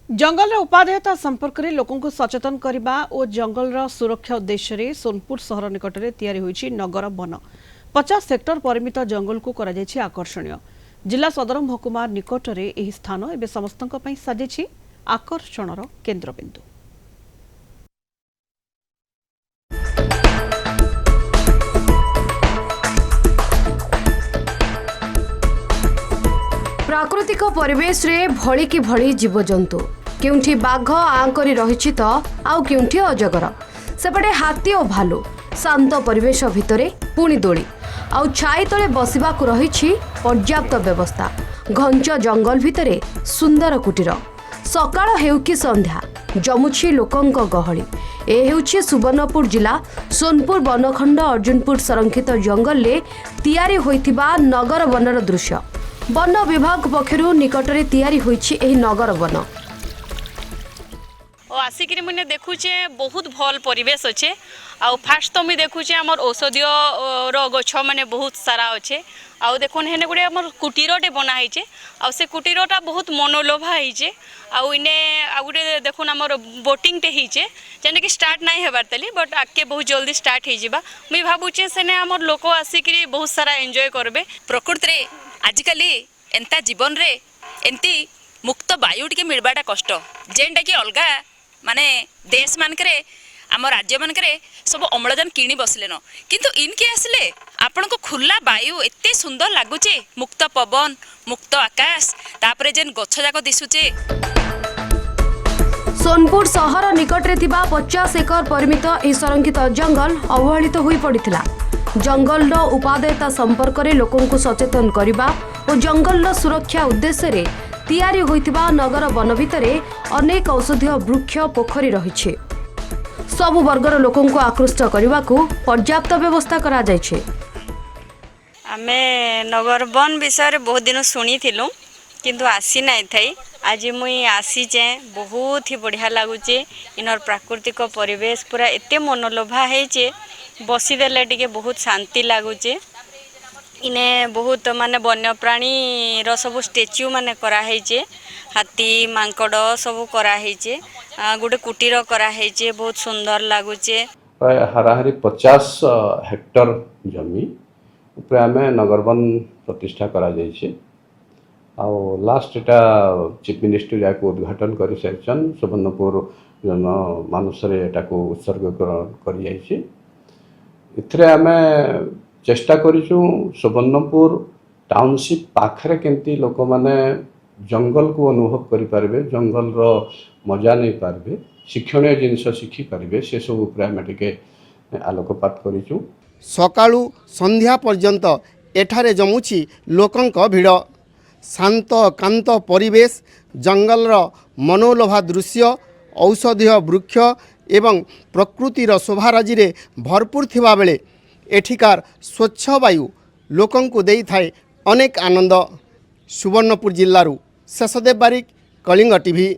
जंगल उपादेयता संपर्क में लोकों सचेतन करने और जंगल सुरक्षा उद्देश्य सोनपुर सहर निकट में तैयारी होइछि नगर वन 50 हेक्टर परिमित जंगल को आकर्षणीय जिला सदर महकुमा निकट में यह स्थान एवं समस्त साजिछि आकर्षणर केन्द्रबिंदु। प्राकृतिक परिवेश रे भली की भली जीवजंतु केउठी बाघ आंकरी रहिछि तो आउ केउठी अजगर सेपटे हाथी और भालू शांत परिवेश भितरे पुणी दोली आउ छाई तले बसिबाकु रहिछि पर्याप्त व्यवस्था घंच जंगल भितरे सुंदर कुटीर सकाळ हेउ कि संध्या जमुछि लोकंक गहली ए हेउछि सुवर्णपुर जिला सोनपुर वनखंड अर्जुनपुर संरक्षित जंगल ले तैयारी होइथिबा नगर वनर दृश्य वन विभाग पक्षरु निकटरे तैयारी होइछि एही नगर वन आसिक मुझे देखुचे बहुत भल परिवेश अच्छे आउ फास्ट तो मुझे देखुचे आमर औषधीय गछ माने बहुत सारा अच्छे आउ देखुन हेने गुड़े आमर कुटीरटे बनाई आउ से कुटीरटा बहुत मनोलोभा होइचे आउ इने आ गुटे देखुन आमर बोटिंग टे होइचे जेने कि स्टार्ट नहीं हेबार तली बट आके बहुत जल्दी स्टार्ट हो जिबा मुई भाबुचे सेने आमर लोक आसिक बहुत सारा एंजॉय करबे। प्रकृति रे आजिकाली एंता जीवन रे एंती मुक्त वायु टिके मिलबाटा कष्ट जेनटा कि अलगा माने देश मानकरे आम राज्य मानकरे सब अम्लजान किणी बसलेन किंतु इनके आसले आपण को खुला वायु एते सुंदर लगुचे मुक्त पवन मुक्त आकाश तापरे जेन गछ जाक दिसुचे। सोनपुर सहर निकटरे थिबा 50 एकर परिमित ए संरक्षित जंगल अवहेलित होई पड़िथिला। जंगल उपादेयता संपर्क में लोकों सचेतन करने और जंगल सुरक्षा उद्देश्य रे तैयारी होइतिबा नगर वन भितरे अनेक औषधीय वृक्ष पोखरी रही सबु वर्गर लोकों को आकृष्ट करने को पर्याप्त व्यवस्था करा जायछे। आमे नगर वन विषय बहुत दिन शुणी थिलु किंतु आसी नहीं थई आज मुई आसीचे बहुत ही बढ़िया लगुचे इनर प्राकृतिक परिवेश पूरा एते मनोलोभा हेचे बसीदेले टिके बहुत शांति लगुचे इने बहुत माने वन्यप्राणी रो सब स्टेच्यू माने करा हेचे हाथी मांकड़ सब करा हेचे गोटे कुटीर करा हेचे बहुत सुंदर लगुचे। प्राय हाराहारी 50 हेक्टर जमी उपरे आमे नगरवन प्रतिष्ठा करा जाइछे आउ लास्ट एटा चीफ मिनिस्टर याको उद्घाटन कर सारिछन सुवर्णपुर जन मानुष रे एटा को उत्सर्ग कर जाइछे। इथरे आमे चेष्टा करिछु सुवर्णपुर टाउनशिप पाखरे केंती लोक माने जंगल को अनुभव करि पारबे जंगल रो मजा नै पारबे शिक्षणीय जिनिस शिखि पारबे से सब उपरे आमे टिके आलोकपात करिछु। सकाळु संध्या पर्यंत एठारे जमुछि लोकंक भिड़ शांत कांत परिवेश जंगल मनोलोभा दृश्य औषधीय वृक्ष एवं प्रकृतिर शोभाराजी रे भरपूर थिबा बेले एठिकार स्वच्छ वायु लोकं को देई थाए अनेक आनंद। सुवर्णपुर जिल्लारू शेषदेव बारिक कलिंग टीवी।